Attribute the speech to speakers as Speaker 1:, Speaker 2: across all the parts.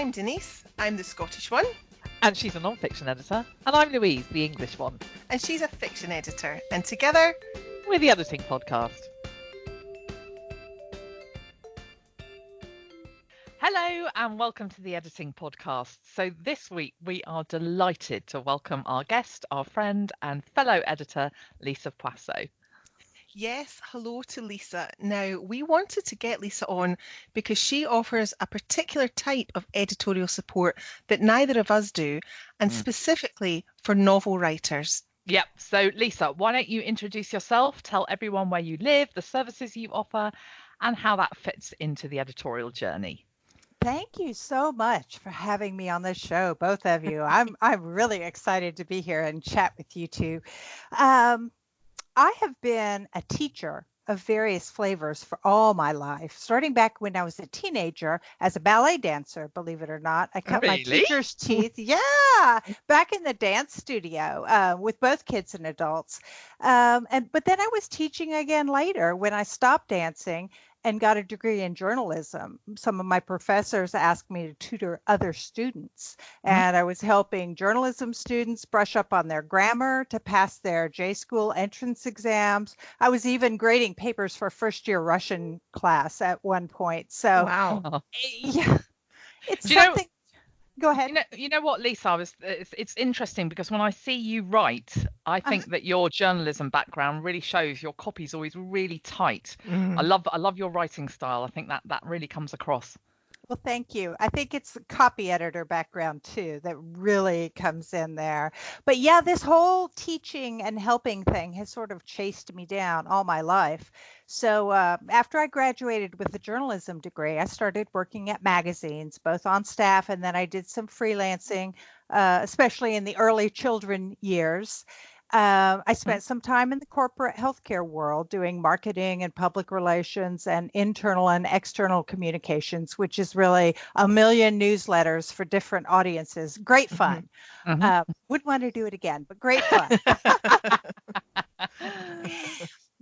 Speaker 1: I'm Denise, I'm the Scottish one.
Speaker 2: And she's a non-fiction editor. And I'm Louise, the English one.
Speaker 1: And she's a fiction editor. And together,
Speaker 2: we're the Editing Podcast. Hello and welcome to the Editing Podcast. So this week we are delighted to welcome our guest, our friend and fellow editor, Lisa Poisso.
Speaker 1: Yes, hello to Lisa. Now, we wanted to get Lisa on because she offers a particular type of editorial support that neither of us do, and specifically for novel writers.
Speaker 2: Yep. So Lisa, why don't you introduce yourself, tell everyone where you live, the services you offer, and how that fits into the editorial journey.
Speaker 3: Thank you so much for having me on this show, both of you. I'm really excited to be here and chat with you two. I have been a teacher of various flavors for all my life, starting back when I was a teenager as a ballet dancer, believe it or not. I cut my teacher's teeth. Yeah, back in the dance studio with both kids and adults. But then I was teaching again later when I stopped dancing and got a degree in journalism. Some of my professors asked me to tutor other students, and I was helping journalism students brush up on their grammar to pass their J-school entrance exams. I was even grading papers for first-year Russian class at one point. So,
Speaker 1: wow.
Speaker 3: Yeah, it's something. Go ahead.
Speaker 2: You know what, Lisa? It's interesting because when I see you write, I think that your journalism background really shows. Your copy's always really tight. I love your writing style. I think that really comes across.
Speaker 3: Well, thank you. I think it's the copy editor background too that really comes in there. But yeah, this whole teaching and helping thing has sort of chased me down all my life. So after I graduated with a journalism degree, I started working at magazines, both on staff, and then I did some freelancing, especially in the early children years. I spent some time in the corporate healthcare world doing marketing and public relations and internal and external communications, which is really a million newsletters for different audiences. Great fun. Wouldn't want to do it again, but great fun.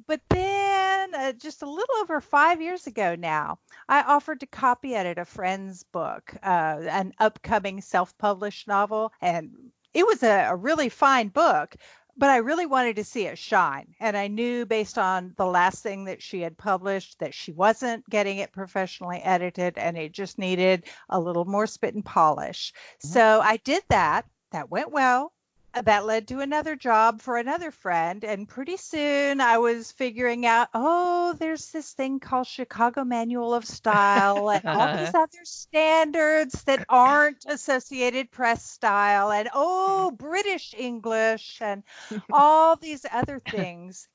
Speaker 3: But then just a little over 5 years ago now, I offered to copy edit a friend's book, an upcoming self-published novel. And it was a really fine book. But I really wanted to see it shine. And I knew based on the last thing that she had published that she wasn't getting it professionally edited and it just needed a little more spit and polish. So I did that. That went well. That led to another job for another friend. And pretty soon I was figuring out, there's this thing called Chicago Manual of Style and all these other standards that aren't Associated Press style and, British English and all these other things.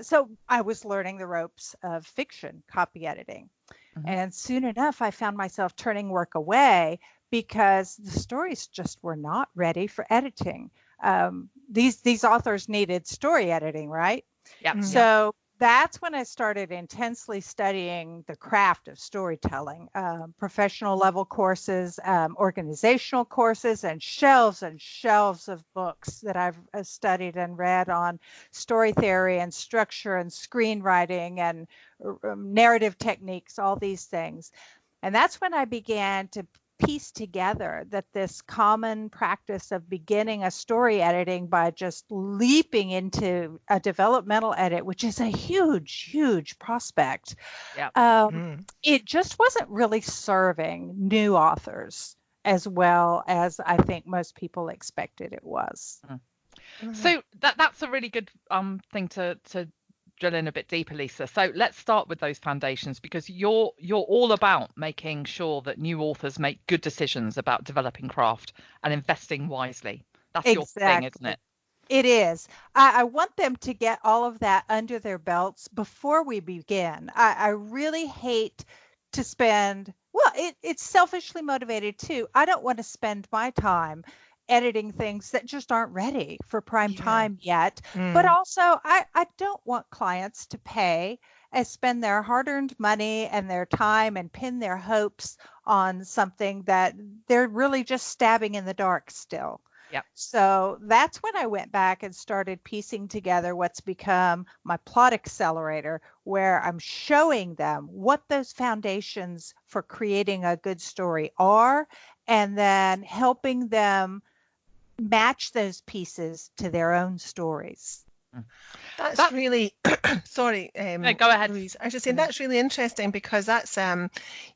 Speaker 3: So I was learning the ropes of fiction copy editing. And soon enough, I found myself turning work away because the stories just were not ready for editing. These authors needed story editing, right?
Speaker 2: Yeah.
Speaker 3: So that's when I started intensely studying the craft of storytelling, professional level courses, organizational courses, and shelves of books that I've studied and read on story theory and structure and screenwriting and narrative techniques, all these things. And that's when I began to piece together that this common practice of beginning a story editing by just leaping into a developmental edit, which is a huge prospect. It just wasn't really serving new authors as well as I think most people expected it was.
Speaker 2: So that's a really good thing to drill in a bit deeper, Lisa. So let's start with those foundations because you're all about making sure that new authors make good decisions about developing craft and investing wisely. That's your thing, isn't it?
Speaker 3: It is. I want them to get all of that under their belts before we begin. I really hate to spend, it's selfishly motivated too. I don't want to spend my time editing things that just aren't ready for prime time yet. But also, I don't want clients to pay and spend their hard-earned money and their time and pin their hopes on something that they're really just stabbing in the dark still. So that's when I went back and started piecing together what's become my Plot Accelerator, where I'm showing them what those foundations for creating a good story are and then helping them match those pieces to their own stories.
Speaker 1: That's really, sorry,
Speaker 2: No, go ahead.
Speaker 1: Louise. I was just saying that's really interesting because that's,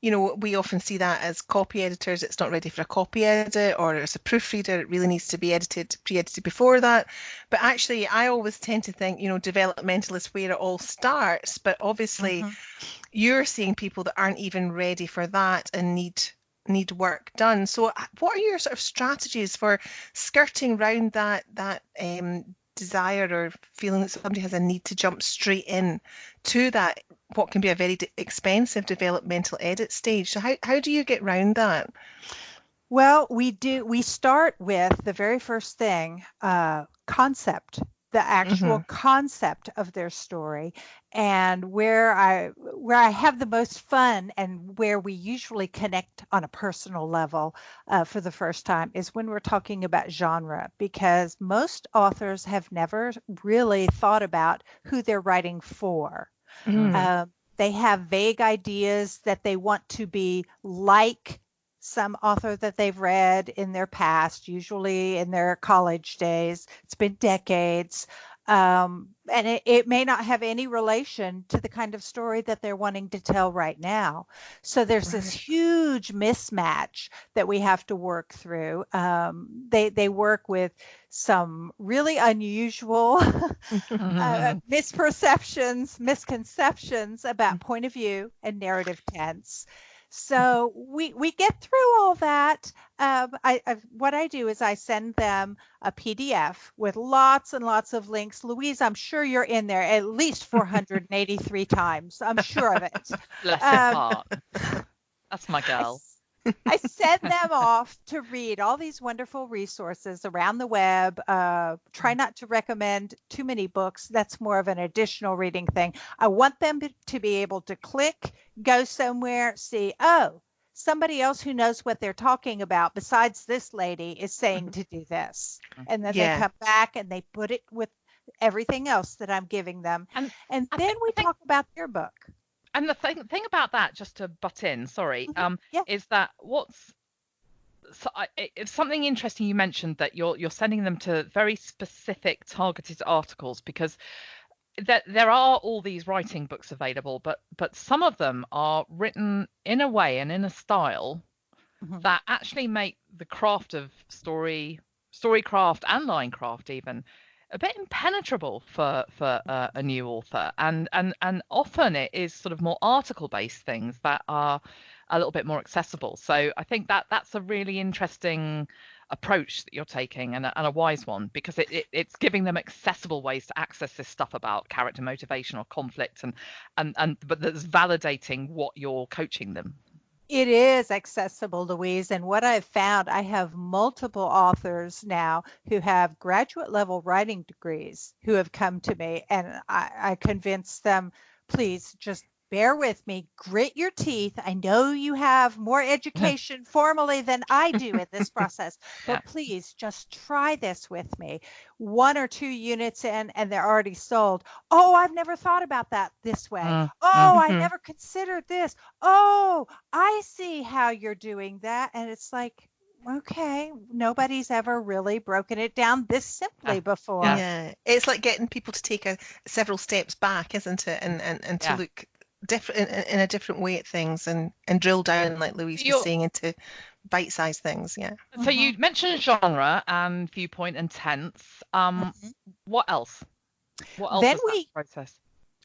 Speaker 1: we often see that as copy editors. It's not ready for a copy edit, or as a proofreader, it really needs to be pre-edited before that. But actually, I always tend to think, developmental is where it all starts. But obviously, you're seeing people that aren't even ready for that and need work done. So, what are your sort of strategies for skirting around that desire or feeling that somebody has a need to jump straight in to that, what can be a very expensive developmental edit stage? So how do you get around that?
Speaker 3: Well, we start with the very first thing, concept, the actual concept of their story, and where I have the most fun and where we usually connect on a personal level for the first time is when we're talking about genre, because most authors have never really thought about who they're writing for. They have vague ideas that they want to be like some author that they've read in their past, usually in their college days. It's been decades. And it may not have any relation to the kind of story that they're wanting to tell right now. So there's this huge mismatch that we have to work through. They work with some really unusual misconceptions about point of view and narrative tense. So we get through all that. What I do is I send them a PDF with lots and lots of links. Louise, I'm sure you're in there at least 483 times. I'm sure of it.
Speaker 2: Bless your heart. That's my girl.
Speaker 3: I send them off to read all these wonderful resources around the web. Try not to recommend too many books. That's more of an additional reading thing. I want them to be able to click, go somewhere, see, oh, somebody else who knows what they're talking about besides this lady is saying to do this. And then they come back and they put it with everything else that I'm giving them. And then we talk about their book.
Speaker 2: And the thing about that, just to butt in, sorry, is that it's something interesting you mentioned, that you're sending them to very specific targeted articles, because there are all these writing books available, but some of them are written in a way and in a style that actually make the craft of storycraft and line craft even a bit impenetrable for a new author, and often it is sort of more article based things that are a little bit more accessible. So I think that's a really interesting approach that you're taking, and a wise one, because it's giving them accessible ways to access this stuff about character motivation or conflict, but that's validating what you're coaching them.
Speaker 3: It is accessible, Louise. And what I've found, I have multiple authors now who have graduate level writing degrees who have come to me, and I convince them, please just bear with me, grit your teeth. I know you have more education formally than I do in this process, but please just try this with me. 1 or 2 units in and they're already sold. Oh, I've never thought about that this way. I never considered this. Oh, I see how you're doing that. And it's like, okay, nobody's ever really broken it down this simply before.
Speaker 1: Yeah, it's like getting people to take several steps back, isn't it? And to look different in a different way at things, and drill down, like Louise was saying, into bite-sized things.
Speaker 2: So you mentioned genre and viewpoint and tense. What else
Speaker 3: Then
Speaker 2: is that process?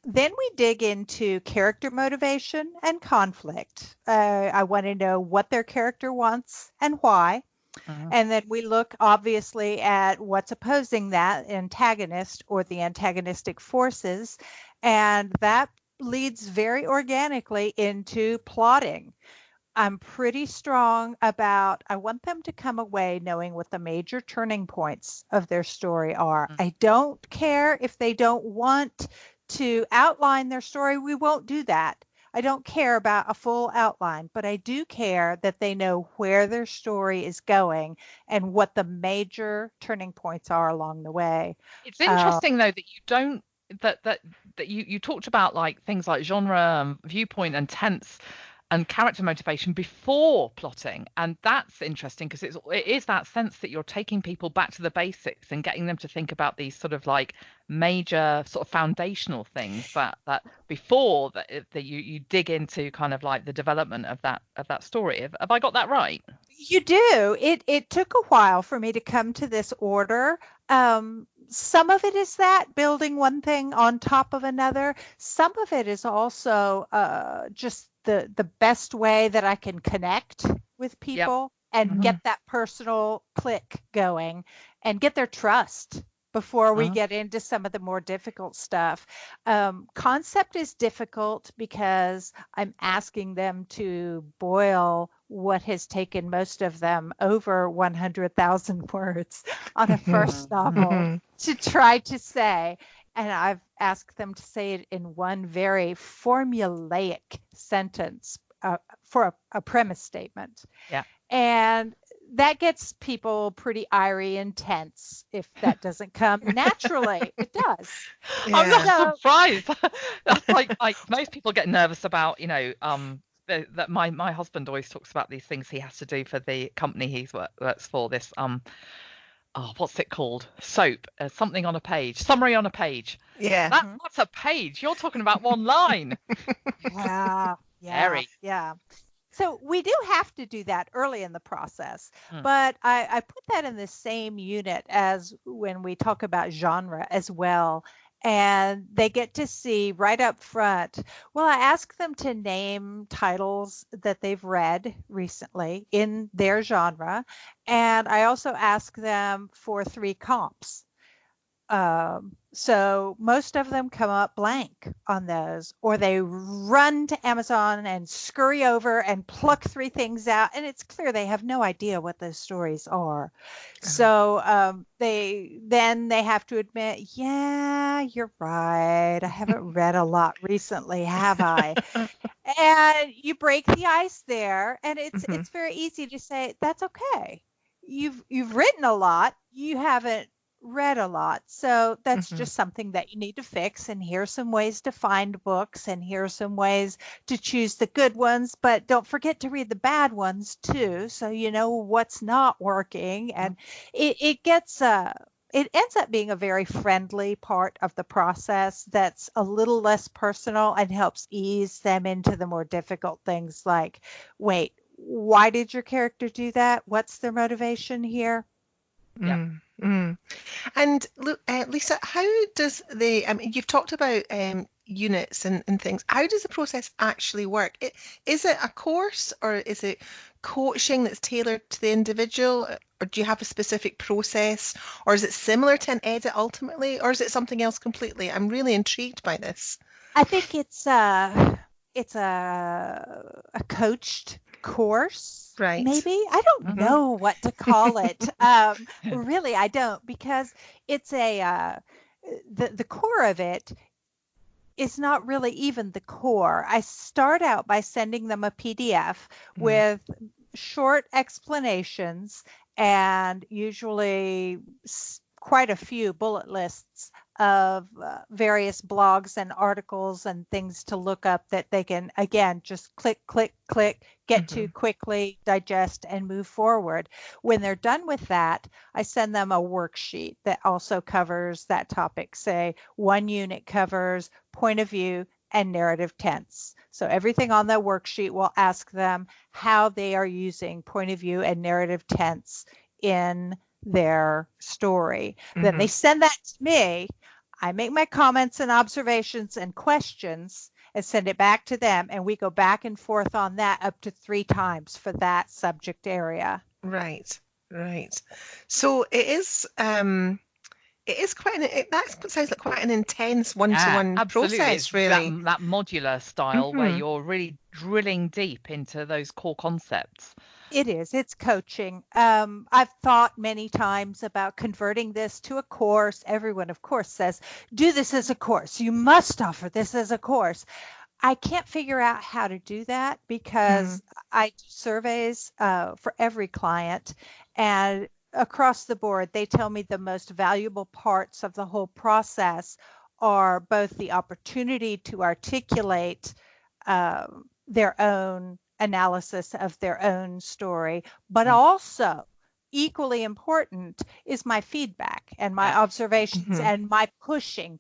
Speaker 3: Then we dig into character motivation and conflict. I want to know what their character wants and why. And then we look obviously at what's opposing that antagonist or the antagonistic forces, and that leads very organically into plotting. I'm pretty strong about, I want them to come away knowing what the major turning points of their story are. I don't care if they don't want to outline their story. We won't do that. I don't care about a full outline, but I do care that they know where their story is going and what the major turning points are along the way.
Speaker 2: It's interesting though that you don't, that you talked about like things like genre and viewpoint and tense and character motivation before plotting. And that's interesting because it is that sense that you're taking people back to the basics and getting them to think about these sort of like major sort of foundational things that before that you dig into kind of like the development of that story. Have I got that right?
Speaker 3: You do. It took a while for me to come to this order. Some of it is that building one thing on top of another. Some of it is also just the best way that I can connect with people and get that personal click going and get their trust before we get into some of the more difficult stuff. Concept is difficult because I'm asking them to boil what has taken most of them over 100,000 words on a first novel to try to say. And I've asked them to say it in one very formulaic sentence for a premise statement.
Speaker 2: Yeah.
Speaker 3: And that gets people pretty irie and tense if that doesn't come naturally. It does.
Speaker 1: Yeah.
Speaker 2: I'm not surprised. That's like most people get nervous about, that my husband always talks about these things he has to do for the company he works for. This what's it called? SOAP, something on a page, summary on a page.
Speaker 1: Yeah.
Speaker 2: That's a page. You're talking about one line.
Speaker 3: Yeah.
Speaker 2: Scary.
Speaker 3: Yeah. So we do have to do that early in the process, but I put that in the same unit as when we talk about genre as well. And they get to see right up front. Well, I ask them to name titles that they've read recently in their genre. And I also ask them for 3 comps. So most of them come up blank on those, or they run to Amazon and scurry over and pluck 3 things out, and it's clear they have no idea what those stories are. So they have to admit, yeah, you're right. I haven't read a lot recently, have I? And you break the ice there, and it's very easy to say that's okay. You've written a lot. You haven't read a lot. So that's just something that you need to fix. And here's some ways to find books, and here's some ways to choose the good ones, but don't forget to read the bad ones too, so you know what's not working. And it ends up being a very friendly part of the process that's a little less personal and helps ease them into the more difficult things like, wait, why did your character do that? What's their motivation here?
Speaker 2: Yeah.
Speaker 1: And look, Lisa, how does you've talked about units and things. How does the process actually work? Is it a course, or is it coaching that's tailored to the individual, or do you have a specific process, or is it similar to an edit ultimately, or is it something else completely? I'm really intrigued by this.
Speaker 3: I think it's a coached course,
Speaker 1: right?
Speaker 3: Maybe. I don't know what to call it. Really, I don't, because it's the core of it is not really even the core. I start out by sending them a PDF with short explanations and usually quite a few bullet lists of various blogs and articles and things to look up that they can, again, just click, click, click, get to quickly, digest, and move forward. When they're done with that, I send them a worksheet that also covers that topic. Say, one unit covers point of view and narrative tense. So everything on that worksheet will ask them how they are using point of view and narrative tense in their story. Then they send that to me. I make my comments and observations and questions and send it back to them, and we go back and forth on that up to 3 times for that subject area.
Speaker 1: Right. So it is quite that sounds like quite an intense one-to-one process, really.
Speaker 2: That modular style where you're really drilling deep into those core concepts.
Speaker 3: It is. It's coaching. I've thought many times about converting this to a course. Everyone, of course, says, do this as a course. You must offer this as a course. I can't figure out how to do that because I do surveys for every client, and across the board, they tell me the most valuable parts of the whole process are both the opportunity to articulate their own analysis of their own story, but also equally important is my feedback and my observations and my pushing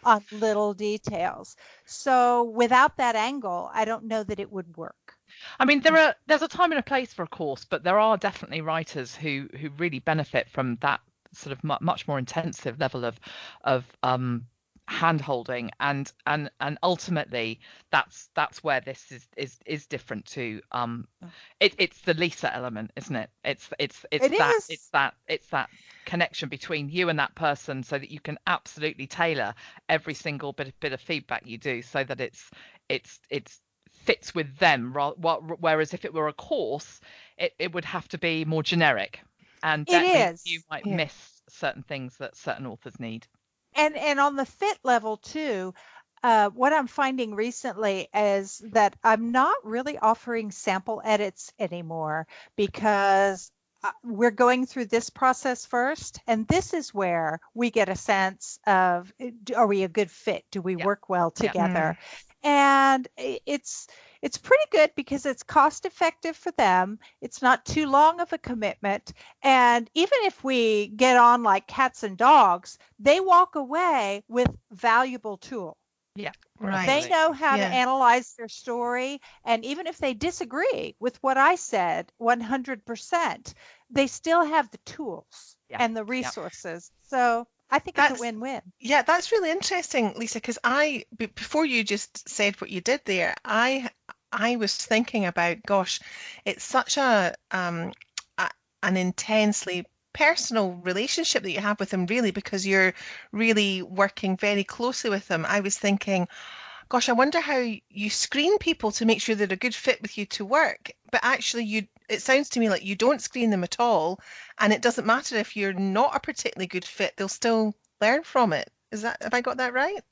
Speaker 3: on little details. So without that angle, I don't know that it would work.
Speaker 2: I mean, there's a time and a place for a course, but there are definitely writers who really benefit from that sort of much more intensive level of hand holding, and ultimately that's where this is different to it's the Lisa element, isn't it? It's that connection between you and that person, so that you can absolutely tailor every single bit of feedback you do, so that it's fits with them. Whereas if it were a course, it would have to be more generic, and that you might miss certain things that certain authors need.
Speaker 3: And on the fit level too, what I'm finding recently is that I'm not really offering sample edits anymore, because we're going through this process first, and this is where we get a sense of, are we a good fit? Do we work well together? And it's pretty good because it's cost effective for them. It's not too long of a commitment. And even if we get on like cats and dogs, they walk away with valuable tool.
Speaker 2: Yeah,
Speaker 1: right.
Speaker 3: They know how to analyze their story. And even if they disagree with what I said 100%, they still have the tools and the resources. So I think it's a win-win.
Speaker 1: Yeah, that's really interesting, Lisa, because before you just said what you did there, I was thinking about, gosh, it's such an intensely personal relationship that you have with them, really, because you're really working very closely with them. I was thinking, gosh, I wonder how you screen people to make sure they're a good fit with you to work. But actually, it sounds to me like you don't screen them at all, and it doesn't matter if you're not a particularly good fit, they'll still learn from it. Have I got that right?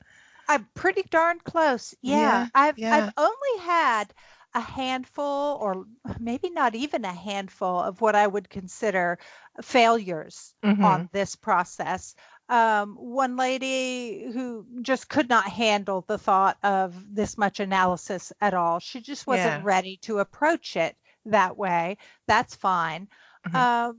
Speaker 3: I'm pretty darn close. Yeah. I've only had a handful, or maybe not even a handful, of what I would consider failures on this process. One lady who just could not handle the thought of this much analysis at all. She just wasn't ready to approach it that way. That's fine. A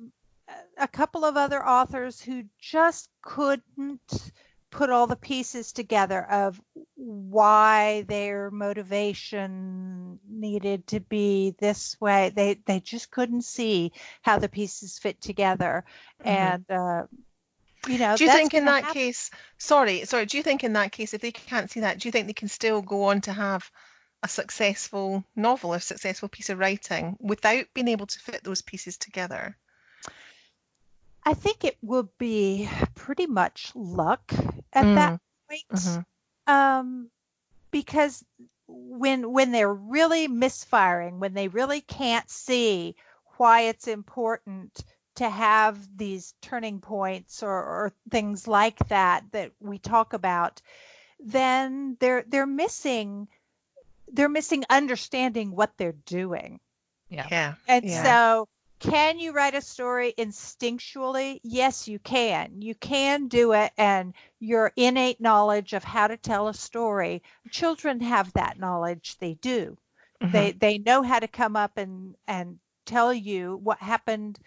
Speaker 3: couple of other authors who just couldn't put all the pieces together of why their motivation needed to be this way. They just couldn't see how the pieces fit together. And do you think in that case,
Speaker 1: do you think in that case, if they can't see that, do you think they can still go on to have a successful novel, a successful piece of writing, without being able to fit those pieces together?
Speaker 3: I think it will be pretty much luck at that point. Because when they're really misfiring, when they really can't see why it's important to have these turning points or things like that we talk about, then they're missing understanding what they're doing. And so, can you write a story instinctually? Yes, you can. You can do it, and your innate knowledge of how to tell a story, children have that knowledge. They do. They know how to come up and tell you what happened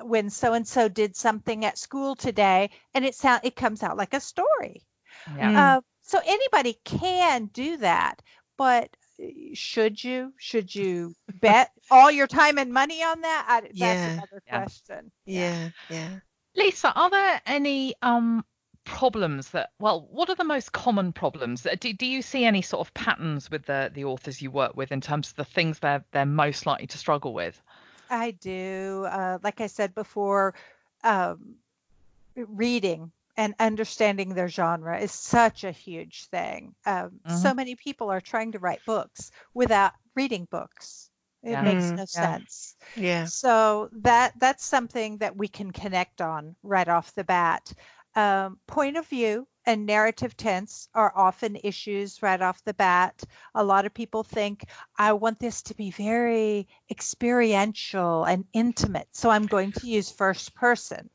Speaker 3: when so and so did something at school today, and it comes out like a story. So anybody can do that, but should you bet all your time and money on that? That's another question.
Speaker 2: Lisa, are there any problems what are the most common problems? Do you see any sort of patterns with the authors you work with in terms of the things they're most likely to struggle with?
Speaker 3: I do. Like I said before, reading and understanding their genre is such a huge thing. So many people are trying to write books without reading books. It makes no sense. So that's something that we can connect on right off the bat. Point of view and narrative tense are often issues right off the bat. A lot of people think, I want this to be very experiential and intimate, so I'm going to use first person.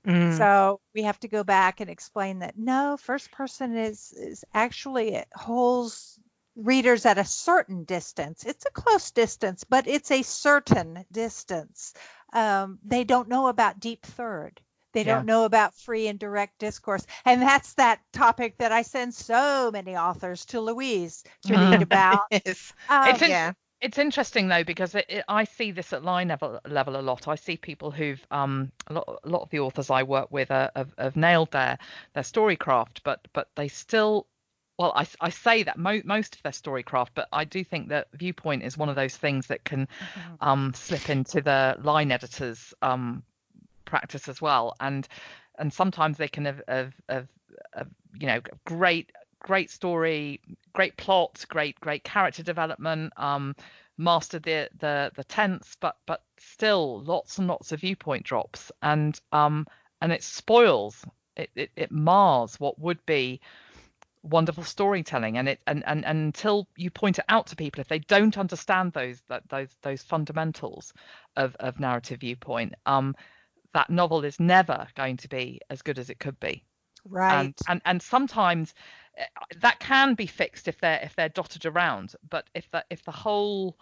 Speaker 3: So we have to go back and explain that no, first person is actually, it holds readers at a certain distance. It's a close distance, but it's a certain distance. They don't know about deep third. They
Speaker 2: Yeah.
Speaker 3: don't know about free and direct discourse. And that's that topic that I send so many authors to Louise to read about.
Speaker 1: Yes.
Speaker 2: It's
Speaker 1: Yeah.
Speaker 2: it's interesting though, because I see this at line level a lot. I see people who've a lot of the authors I work with have nailed their storycraft, but they still, well, I say that most of their storycraft, but I do think that viewpoint is one of those things that can slip into the line editor's practice as well, and sometimes they can have you know, great story, great plot, great character development, mastered the tense, but still lots and lots of viewpoint drops, and it spoils, it mars what would be wonderful storytelling, and until you point it out to people, if they don't understand those fundamentals of narrative viewpoint, that novel is never going to be as good as it could be.
Speaker 3: Right.
Speaker 2: And sometimes that can be fixed if they're dotted around, but if the whole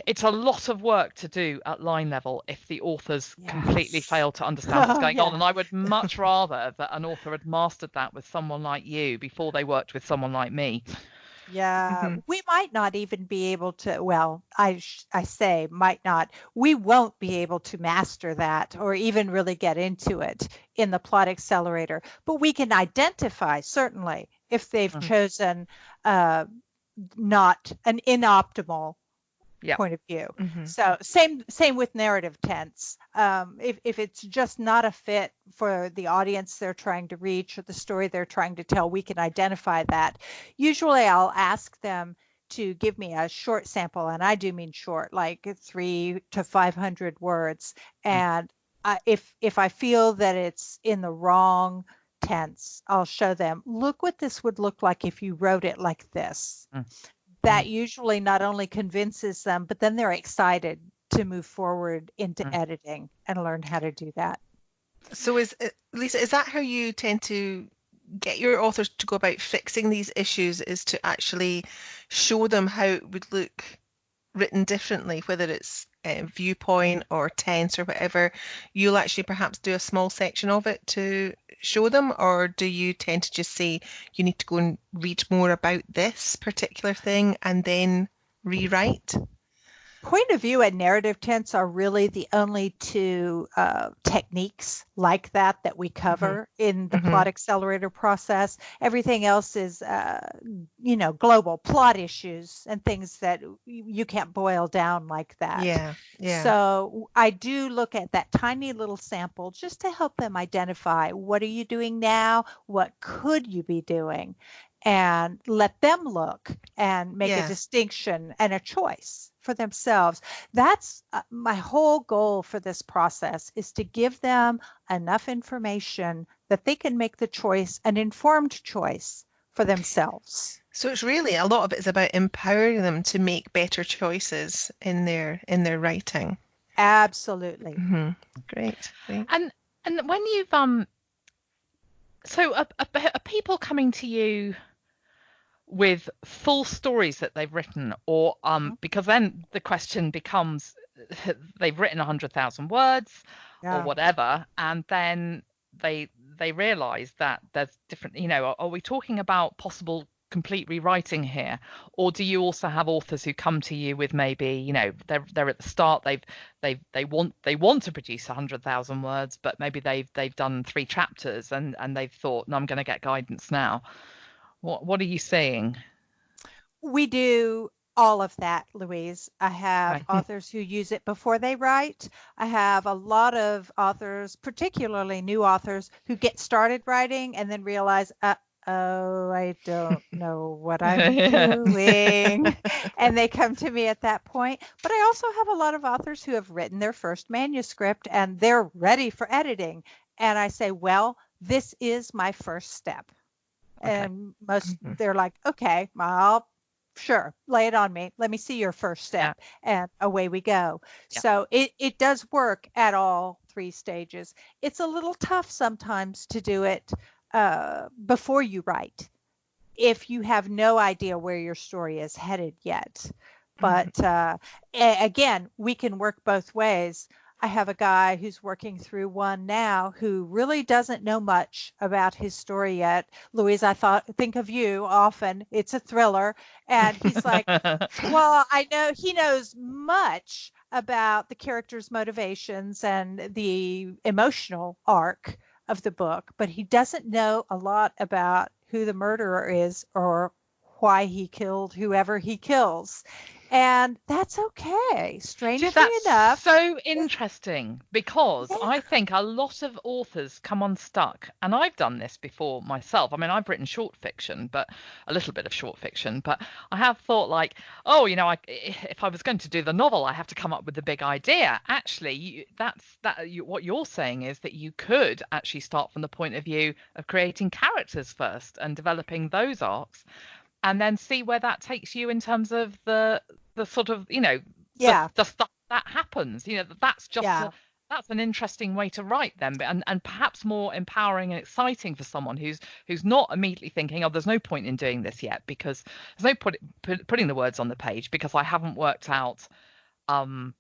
Speaker 2: it's a lot of work to do at line level if the authors completely fail to understand what's going on. And I would much rather that an author had mastered that with someone like you before they worked with someone like me.
Speaker 3: Yeah, we might not even be able to, well, I say might not. We won't be able to master that or even really get into it in the Plot Accelerator, but we can identify certainly if they've chosen not an inoptimal point of view. So same with narrative tense. If it's just not a fit for the audience they're trying to reach or the story they're trying to tell, we can identify that. Usually I'll ask them to give me a short sample, and I do mean short, like 300 to 500 words. And if I feel that it's in the wrong tense, I'll show them, look what this would look like if you wrote it like this. That usually not only convinces them, but then they're excited to move forward into editing and learn how to do that.
Speaker 1: So Lisa, is that how you tend to get your authors to go about fixing these issues, is to actually show them how it would look written differently, whether it's viewpoint or tense or whatever? You'll actually perhaps do a small section of it to show them, or do you tend to just say you need to go and read more about this particular thing and then rewrite?
Speaker 3: Point of view and narrative tense are really the only two techniques like that we cover in the Plot Accelerator process. Everything else is, global plot issues and things that you can't boil down like that.
Speaker 1: Yeah.
Speaker 3: So I do look at that tiny little sample just to help them identify, what are you doing now? What could you be doing? And let them look and make a distinction and a choice for themselves. That's my whole goal for this process, is to give them enough information that they can make the choice, an informed choice for themselves.
Speaker 1: So it's really, a lot of it is about empowering them to make better choices in their writing.
Speaker 3: Absolutely.
Speaker 1: Great.
Speaker 2: And when you've so are people coming to you with full stories that they've written, or because then the question becomes, they've written 100,000 words or whatever, and then they realize that there's different, are we talking about possible complete rewriting here, or do you also have authors who come to you with maybe, they're at the start, they want to produce 100,000 words, but maybe they've done 3 chapters and they've thought, no, I'm going to get guidance now. What are you saying?
Speaker 3: We do all of that, Louise. I have authors who use it before they write. I have a lot of authors, particularly new authors, who get started writing and then realize, I don't know what I'm doing. And they come to me at that point. But I also have a lot of authors who have written their first manuscript and they're ready for editing. And I say, well, this is my first step. And most they're like, okay, sure, lay it on me. Let me see your first step. And away we go. So it does work at all 3 stages. It's a little tough sometimes to do it before you write, if you have no idea where your story is headed yet. But again, we can work both ways. I have a guy who's working through one now who really doesn't know much about his story yet. Louise, think of you often. It's a thriller. And he's like, well, I know he knows much about the character's motivations and the emotional arc of the book, but he doesn't know a lot about who the murderer is or why he killed whoever he kills. And that's okay. Strangely enough.
Speaker 2: So interesting, because
Speaker 3: Yeah.
Speaker 2: I think a lot of authors come unstuck, and I've done this before myself. I mean, I've written short fiction, but a little bit of short fiction, but I have thought like, oh, if I was going to do the novel, I have to come up with a big idea. Actually, what you're saying is that you could actually start from the point of view of creating characters first and developing those arcs, and then see where that takes you in terms of the sort of, the stuff that happens. That's just that's an interesting way to write them, and perhaps more empowering and exciting for someone who's not immediately thinking, oh, there's no point in doing this yet, because there's no putting the words on the page, because I haven't worked out how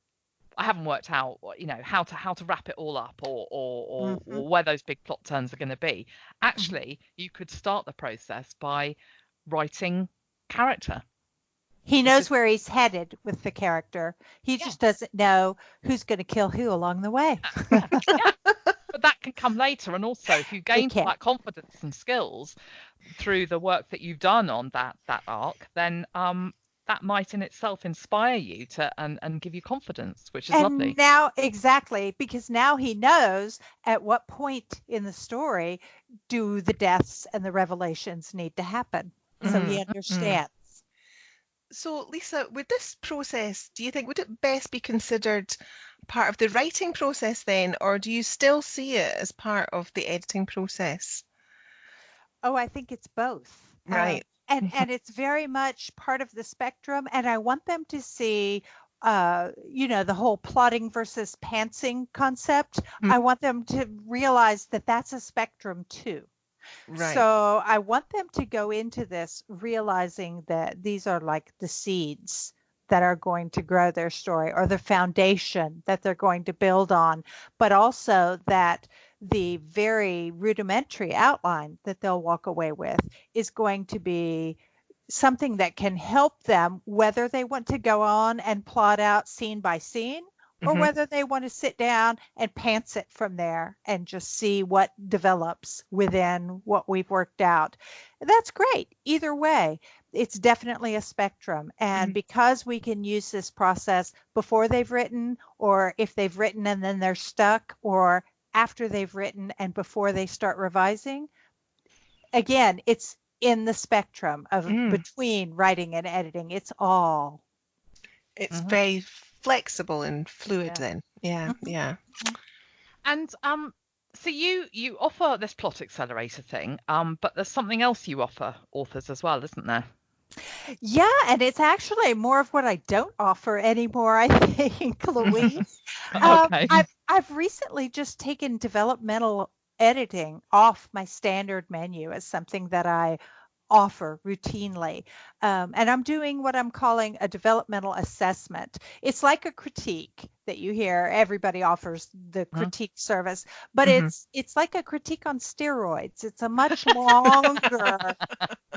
Speaker 2: to wrap it all up, or where those big plot turns are going to be. Actually, you could start the process by writing character.
Speaker 3: He knows where he's headed with the character. He just doesn't know who's going to kill who along the way.
Speaker 2: But that can come later. And also, if you gain that confidence and skills through the work that you've done on that arc, then that might in itself inspire you to and give you confidence, which is lovely.
Speaker 3: Now, exactly, because now he knows at what point in the story do the deaths and the revelations need to happen. So he understands.
Speaker 1: So, Lisa, with this process, do you think, would it best be considered part of the writing process then, or do you still see it as part of the editing process?
Speaker 3: Oh, I think it's both.
Speaker 1: Right.
Speaker 3: And it's very much part of the spectrum. And I want them to see, the whole plotting versus pantsing concept. I want them to realize that that's a spectrum too.
Speaker 1: Right.
Speaker 3: So I want them to go into this realizing that these are like the seeds that are going to grow their story, or the foundation that they're going to build on, but also that the very rudimentary outline that they'll walk away with is going to be something that can help them, whether they want to go on and plot out scene by scene, or whether they want to sit down and pants it from there and just see what develops within what we've worked out. That's great. Either way, it's definitely a spectrum. And because we can use this process before they've written, or if they've written and then they're stuck, or after they've written and before they start revising, again, it's in the spectrum of between writing and editing. It's all.
Speaker 1: It's very flexible and fluid then. Yeah.
Speaker 2: And so you offer this Plot Accelerator thing, but there's something else you offer authors as well, isn't there?
Speaker 3: Yeah, and it's actually more of what I don't offer anymore, I think, Louise.
Speaker 2: Okay.
Speaker 3: I've recently just taken developmental editing off my standard menu as something that I offer routinely. And I'm doing what I'm calling a developmental assessment. It's like a critique that you hear. Everybody offers the critique service, but it's like a critique on steroids. It's a much longer,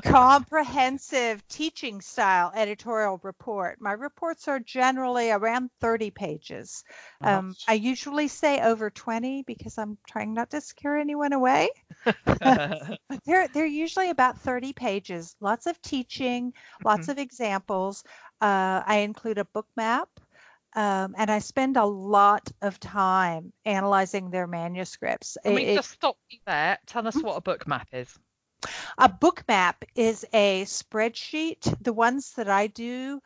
Speaker 3: comprehensive teaching style editorial report. My reports are generally around 30 pages. I usually say over 20 because I'm trying not to scare anyone away. But they're usually about 30 pages, lots of teaching, lots of examples. I include a book map, and I spend a lot of time analyzing their manuscripts.
Speaker 2: Let me just stop you there. Tell us what a book map is.
Speaker 3: A book map is a spreadsheet. The ones that I do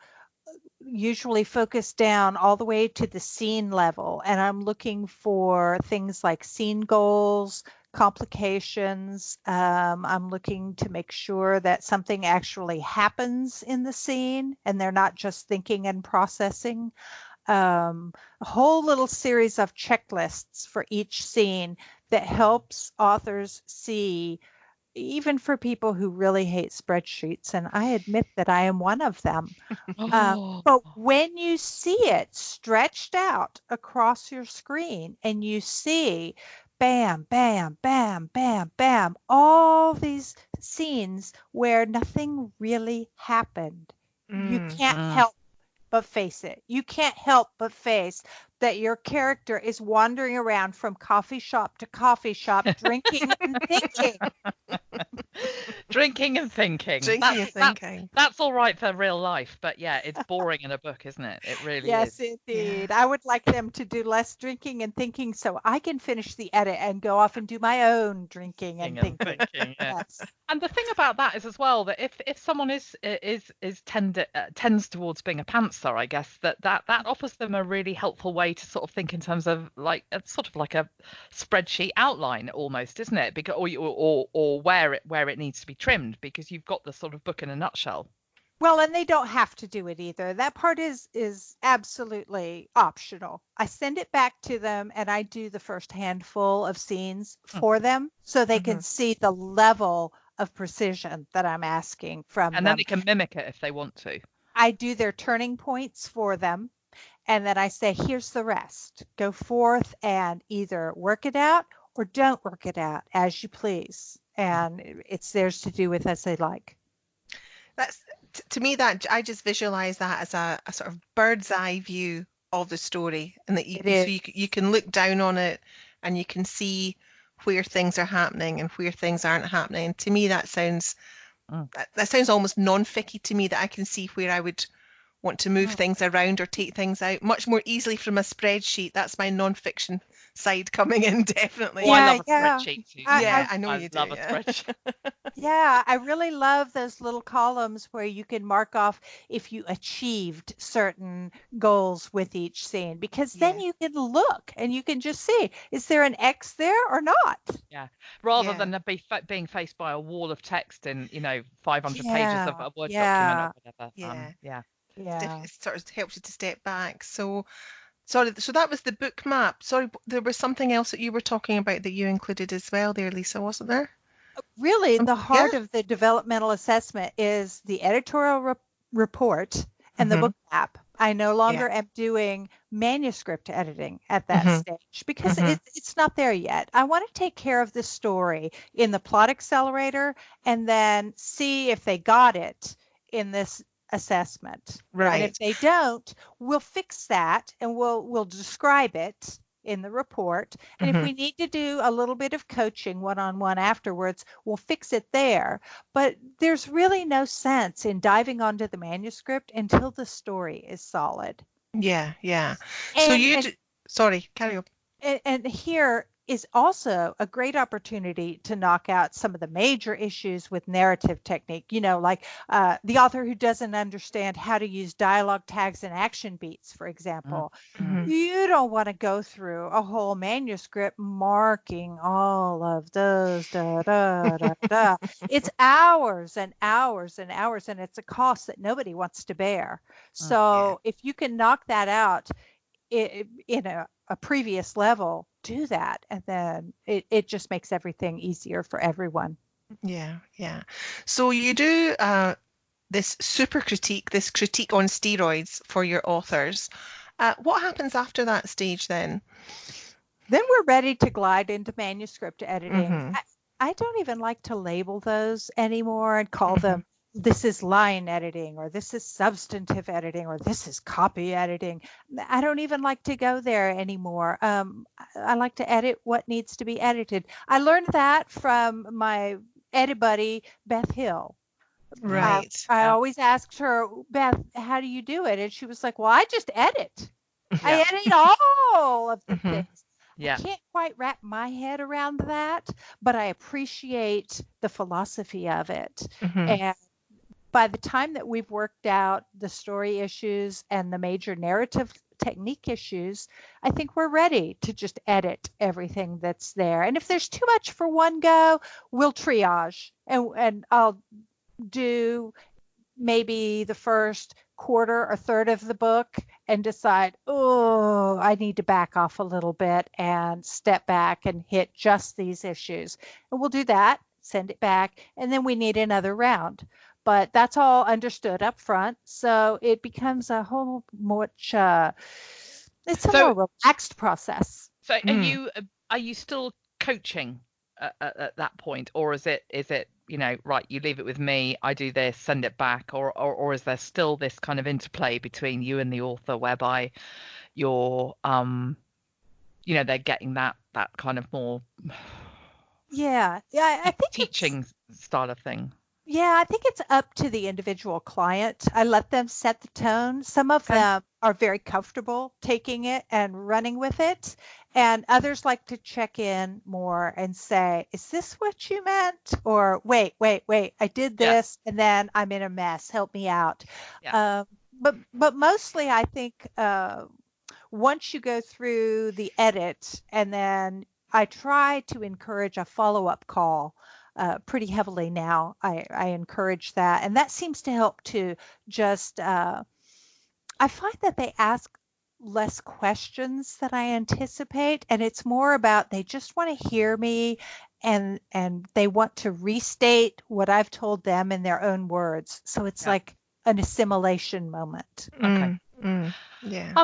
Speaker 3: usually focus down all the way to the scene level, and I'm looking for things like scene goals, complications. I'm looking to make sure that something actually happens in the scene and they're not just thinking and processing. A whole little series of checklists for each scene that helps authors see even for people who really hate spreadsheets, and I admit that I am one of them.
Speaker 2: Oh,
Speaker 3: But when you see it stretched out across your screen and you see bam, bam, bam, bam, bam, all these scenes where nothing really happened, you can't
Speaker 2: mm.
Speaker 3: help but face it. You can't help but face that your character is wandering around from coffee shop to coffee shop, drinking and thinking.
Speaker 2: Drinking and thinking.
Speaker 1: Drinking and thinking.
Speaker 2: That's all right for real life, but yeah, it's boring in a book, isn't it? It really
Speaker 3: Yes,
Speaker 2: is.
Speaker 3: indeed.
Speaker 1: Yeah.
Speaker 3: I would like them to do less drinking and thinking so I can finish the edit and go off and do my own drinking and
Speaker 2: Thinking and
Speaker 3: thinking.
Speaker 2: thinking, yeah.
Speaker 3: Yes.
Speaker 2: And the thing about that is as well that if someone tends towards being a pantser, I guess that offers them a really helpful way to sort of think in terms of like a sort of like a spreadsheet outline almost, isn't it? Because or where it needs to be trimmed, because you've got the sort of book in a nutshell.
Speaker 3: Well, and they don't have to do it either. That part is absolutely optional. I send it back to them and I do the first handful of scenes for them so they can see the level of precision that I'm asking from
Speaker 2: And
Speaker 3: them.
Speaker 2: then they can mimic it if they want to.
Speaker 3: I do their turning points for them. And then I say, here's the rest. Go forth and either work it out or don't work it out as you please. And it's theirs to do with as they like.
Speaker 1: That's to me, that I just visualize that as a sort of bird's eye view of the story, and that you can look down on it and you can see where things are happening and where things aren't happening. And to me, that sounds almost non-ficky to me, that I can see where I would want to move things around or take things out much more easily from a spreadsheet. That's my non-fiction side coming in, definitely.
Speaker 2: Oh, I love a spreadsheet, Susan.
Speaker 1: I know you do.
Speaker 2: I love a spreadsheet.
Speaker 3: Yeah, I really love those little columns where you can mark off if you achieved certain goals with each scene, because then you can look and you can just see, is there an X there or not?
Speaker 2: Yeah, rather than being faced by a wall of text in 500 pages of a Word document or whatever.
Speaker 1: Yeah.
Speaker 3: Yeah.
Speaker 1: It sort of helps you to step back. So, sorry, so that was the book map. Sorry, there was something else that you were talking about that you included as well there, Lisa, wasn't there?
Speaker 3: Really, the heart of the developmental assessment is the editorial report and the book map. I no longer am doing manuscript editing at that stage because it's not there yet. I want to take care of the story in the Plot Accelerator and then see if they got it in this assessment.
Speaker 1: Right.
Speaker 3: And if they don't, we'll fix that and we'll describe it in the report. And if we need to do a little bit of coaching one-on-one afterwards, we'll fix it there. But there's really no sense in diving onto the manuscript until the story is solid.
Speaker 1: Yeah.
Speaker 3: And,
Speaker 1: So sorry, carry on.
Speaker 3: And here is also a great opportunity to knock out some of the major issues with narrative technique, like the author who doesn't understand how to use dialogue tags and action beats, for example. You don't want to go through a whole manuscript marking all of those. It's hours and hours and hours, and it's a cost that nobody wants to bear. So if you can knock that out in a previous level, do that, and then it just makes everything easier for everyone.
Speaker 1: Yeah. So you do this super critique, this critique on steroids for your authors. What happens after that stage then?
Speaker 3: Then we're ready to glide into manuscript editing. I don't even like to label those anymore and call them, this is line editing, or this is substantive editing, or this is copy editing. I don't even like to go there anymore. I like to edit what needs to be edited. I learned that from my edit buddy, Beth Hill.
Speaker 1: Right.
Speaker 3: I always asked her, Beth, how do you do it? And she was like, well, I just edit. I edit all of the things. I can't quite wrap my head around that, but I appreciate the philosophy of it. And by the time that we've worked out the story issues and the major narrative technique issues, I think we're ready to just edit everything that's there. And if there's too much for one go, we'll triage, and I'll do maybe the first quarter or third of the book and decide, oh, I need to back off a little bit and step back and hit just these issues. And we'll do that, send it back, and then we need another round. But that's all understood up front, so it becomes a whole much it's a
Speaker 2: So,
Speaker 3: more relaxed process.
Speaker 2: so
Speaker 1: Mm.
Speaker 2: are you still coaching at that point, or is it right, you leave it with me, I do this, send it back, or is there still this kind of interplay between you and the author whereby you're they're getting that kind of more
Speaker 3: Yeah, yeah, I think it's
Speaker 2: teaching style of thing?
Speaker 3: Yeah, I think it's up to the individual client. I let them set the tone. Some of
Speaker 2: Okay.
Speaker 3: them are very comfortable taking it and running with it, and others like to check in more and say, "Is this what you meant?" Or, "Wait, wait, wait, I did
Speaker 2: Yeah.
Speaker 3: this and then I'm in a mess. Help me out."
Speaker 2: Yeah.
Speaker 3: But mostly, I think once you go through the edit, and then I try to encourage a follow-up call pretty heavily now. I encourage that, and that seems to help to just. I find that they ask less questions than I anticipate, and it's more about they just want to hear me, and they want to restate what I've told them in their own words. So it's
Speaker 2: Yeah.
Speaker 3: like an assimilation moment.
Speaker 2: Okay.
Speaker 1: Yeah.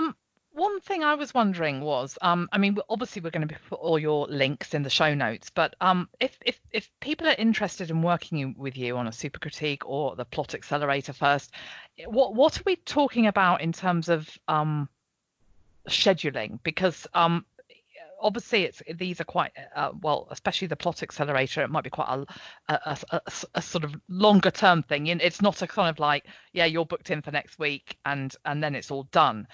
Speaker 2: One thing I was wondering was, I mean, obviously we're going to put all your links in the show notes, but if people are interested in working with you on a super critique or the Plot Accelerator first, what are we talking about in terms of scheduling? Because obviously these are quite well, especially the Plot Accelerator, it might be quite a sort of longer term thing. It's not a kind of like, yeah, you're booked in for next week and then it's all done.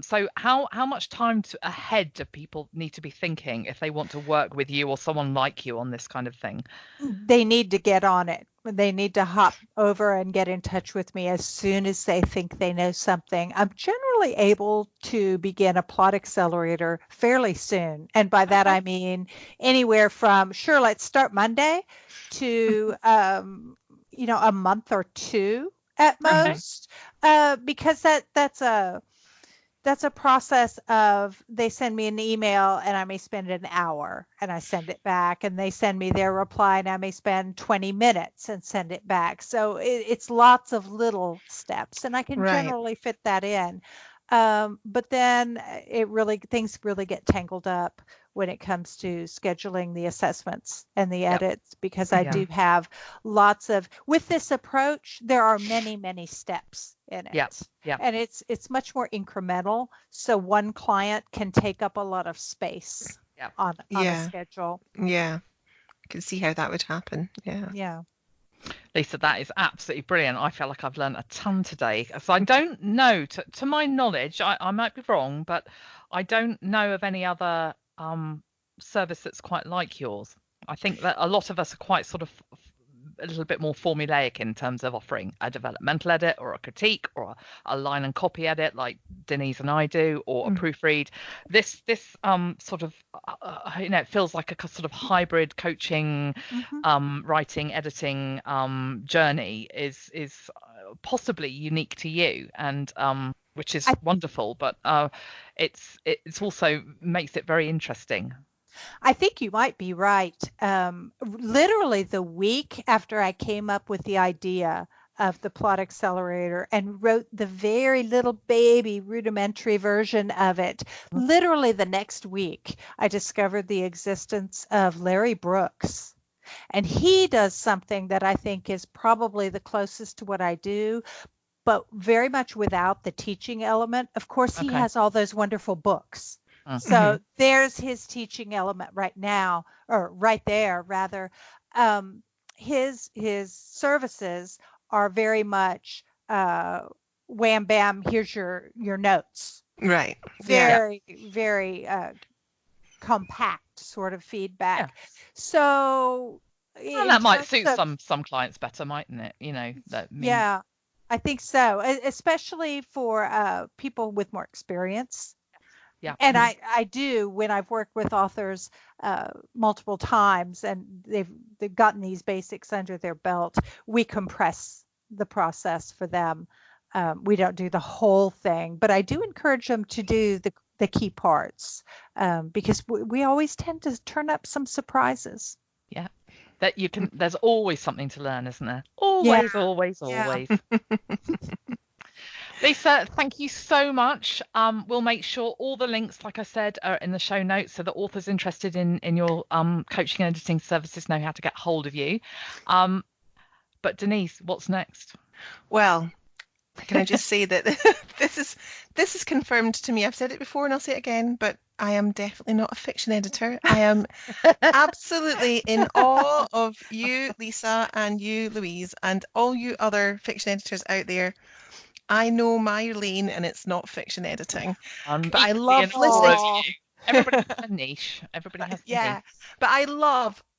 Speaker 2: So how much time ahead do people need to be thinking if they want to work with you or someone like you on this kind of thing?
Speaker 3: They need to get on it. They need to hop over and get in touch with me as soon as they think they know something. I'm generally able to begin a Plot Accelerator fairly soon. And by that,
Speaker 2: Okay.
Speaker 3: I mean anywhere from, sure, let's start Monday to, a month or two at
Speaker 2: Okay.
Speaker 3: most, because that's a process of they send me an email and I may spend an hour and I send it back, and they send me their reply and I may spend 20 minutes and send it back. So it's lots of little steps, and I can
Speaker 1: Right.
Speaker 3: generally fit that in. But then things really get tangled up when it comes to scheduling the assessments and the
Speaker 2: Yep.
Speaker 3: edits, because I
Speaker 2: Yeah.
Speaker 3: do have with this approach, there are many, many steps in
Speaker 2: Yeah.
Speaker 3: it.
Speaker 2: Yeah.
Speaker 3: And it's much more incremental, so one client can take up a lot of space
Speaker 2: Yeah.
Speaker 3: on a
Speaker 1: Yeah.
Speaker 3: schedule.
Speaker 1: Yeah. I can see how that would happen. Yeah.
Speaker 3: Yeah.
Speaker 2: Lisa, that is absolutely brilliant. I feel like I've learned a ton today. So I don't know, to my knowledge, I might be wrong, but I don't know of any other service that's quite like yours. I think that a lot of us are quite sort of a little bit more formulaic in terms of offering a developmental edit or a critique or a line and copy edit like Denise and I do, or a proofread. This sort of it feels like a sort of hybrid coaching,
Speaker 3: Hmm.
Speaker 2: writing, editing journey is possibly unique to you, and which is
Speaker 3: I
Speaker 2: wonderful, but it's also makes it very interesting.
Speaker 3: I think you might be right. Literally the week after I came up with the idea of the Plot Accelerator and wrote the very little baby rudimentary version of it, literally the next week, I discovered the existence of Larry Brooks. And he does something that I think is probably the closest to what I do, but very much without the teaching element. Of course, he
Speaker 2: Okay.
Speaker 3: has all those wonderful books.
Speaker 1: Mm-hmm.
Speaker 3: So there's his teaching element right now, or right there, rather. Um, his services are very much wham bam. Here's your notes.
Speaker 1: Right. Yeah.
Speaker 2: Yeah.
Speaker 3: Very very compact sort of
Speaker 2: Yeah.
Speaker 3: feedback. So
Speaker 2: And
Speaker 3: in
Speaker 2: that might
Speaker 3: terms
Speaker 2: suit
Speaker 3: of
Speaker 2: some clients better, mightn't it? That mean,
Speaker 3: yeah, I think so, especially for people with more experience.
Speaker 2: yeah.
Speaker 3: And I do, when I've worked with authors multiple times and they've gotten these basics under their belt, we compress the process for them. We don't do the whole thing, but I do encourage them to do the key parts, because we always tend to turn up some surprises.
Speaker 2: Yeah. that you can. There's always something to learn, isn't there? Always,
Speaker 3: Yeah.
Speaker 2: always,
Speaker 3: Yeah.
Speaker 2: always. Lisa, thank you so much. We'll make sure all the links, like I said, are in the show notes so that authors interested in your coaching and editing services know how to get hold of you. But Denise, what's next?
Speaker 1: Well, can I just say that this is confirmed to me. I've said it before and I'll say it again, but I am definitely not a fiction editor. I am absolutely in awe of you, Lisa, and you, Louise, and all you other fiction editors out there. I know my lane and it's not fiction editing. But I love listening.
Speaker 2: Everybody has a niche. Everybody has a
Speaker 1: Yeah,
Speaker 2: niche.
Speaker 1: but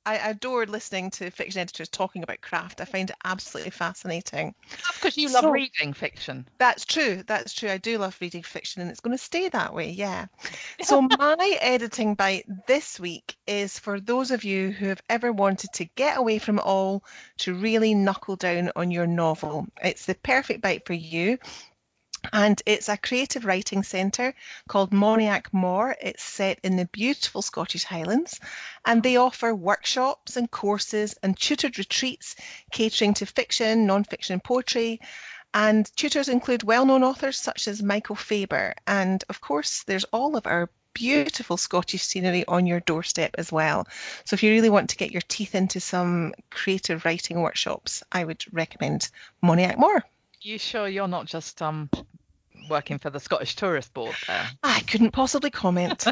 Speaker 1: I adore listening to fiction editors talking about craft. I find it absolutely fascinating.
Speaker 2: That's because you love reading fiction.
Speaker 1: That's true. That's true. I do love reading fiction and it's going to stay that way. Yeah. So my editing bite this week is for those of you who have ever wanted to get away from it all to really knuckle down on your novel. It's the perfect bite for you. And it's a creative writing centre called Moniac Moor. It's set in the beautiful Scottish Highlands, and they offer workshops and courses and tutored retreats catering to fiction, non-fiction and poetry. And tutors include well-known authors such as Michael Faber. And of course, there's all of our beautiful Scottish scenery on your doorstep as well. So if you really want to get your teeth into some creative writing workshops, I would recommend Moniac Moor.
Speaker 2: You sure you're not just working for the Scottish Tourist Board there?
Speaker 1: I couldn't possibly comment.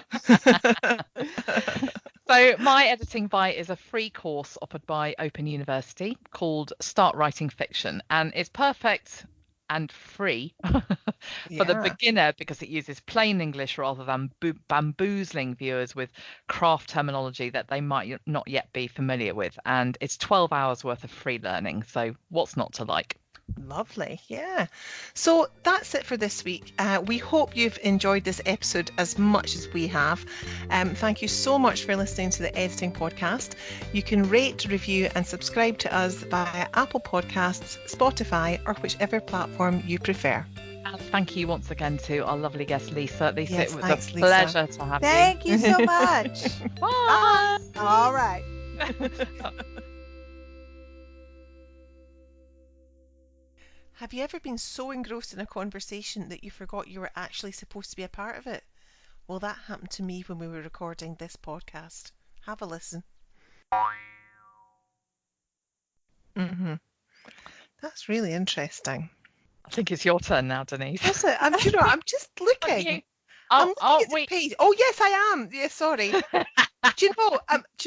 Speaker 2: So my editing bite is a free course offered by Open University called Start Writing Fiction, and it's perfect and free for the beginner because it uses plain English rather than bamboozling viewers with craft terminology that they might not yet be familiar with. And it's 12 hours worth of free learning. So what's not to like?
Speaker 1: Lovely, yeah. So that's it for this week. We hope you've enjoyed this episode as much as we have. Thank you so much for listening to the Editing Podcast. You can rate, review and subscribe to us via Apple Podcasts, Spotify or whichever platform you prefer.
Speaker 2: And thank you once again to our lovely guest Lisa. Lisa,
Speaker 1: Yes,
Speaker 2: it was
Speaker 1: thanks,
Speaker 2: a
Speaker 1: Lisa.
Speaker 2: pleasure to have
Speaker 3: Thank you so much.
Speaker 2: Bye.
Speaker 3: All right.
Speaker 1: Have you ever been so engrossed in a conversation that you forgot you were actually supposed to be a part of it? Well, that happened to me when we were recording this podcast. Have a listen. That's really interesting.
Speaker 2: I think it's your turn now, Denise.
Speaker 1: Is it? I'm just looking. I'm looking at the page. Oh, yes, I am. Yeah, sorry. Do you know,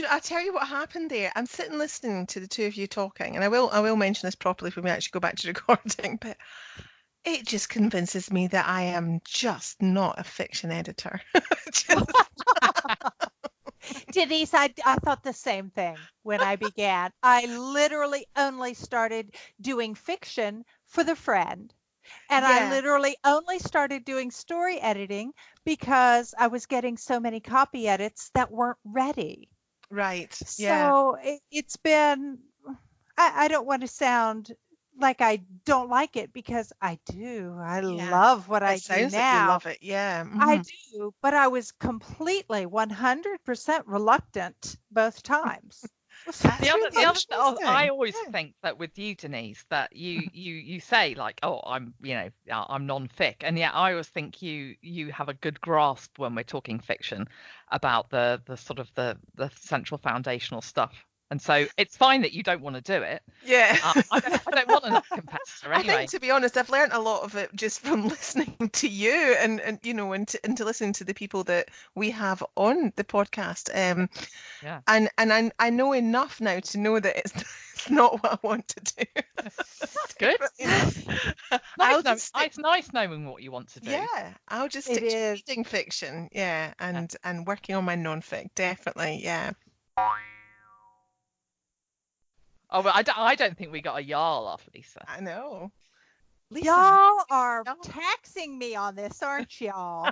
Speaker 1: I'll tell you what happened there. I'm sitting listening to the two of you talking, and I will mention this properly when we actually go back to recording, but it just convinces me that I am just not a fiction editor.
Speaker 3: Denise, I thought the same thing when I began. I literally only started doing fiction for the friend. And I literally only started doing story editing because I was getting so many copy edits that weren't ready.
Speaker 1: Right.
Speaker 3: So it's been, I don't want to sound like I don't like it because I do. I love what I do now.
Speaker 1: It sounds like you love it. Yeah.
Speaker 3: I do, but I was completely 100% reluctant both times.
Speaker 2: I always think that with you, Denise, that you say like, oh, I'm non-fic, and yet I always think you have a good grasp when we're talking fiction about the sort of the central foundational stuff. And so it's fine that you don't want to do it.
Speaker 1: Yeah.
Speaker 2: I don't want another competitor anyway.
Speaker 1: I think, to be honest, I've learned a lot of it just from listening to you and to listening to the people that we have on the podcast. And I know enough now to know that it's not what I want to do.
Speaker 2: That's good. It's nice knowing what you want to do.
Speaker 1: Yeah, I'll just stick to reading fiction. Yeah, and working on my non-fic, definitely. Yeah.
Speaker 2: Oh, but I don't think we got a y'all off Lisa.
Speaker 1: I know. Lisa,
Speaker 3: y'all are taxing me on this, aren't y'all?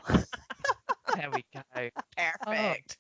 Speaker 2: There we go.
Speaker 1: Perfect.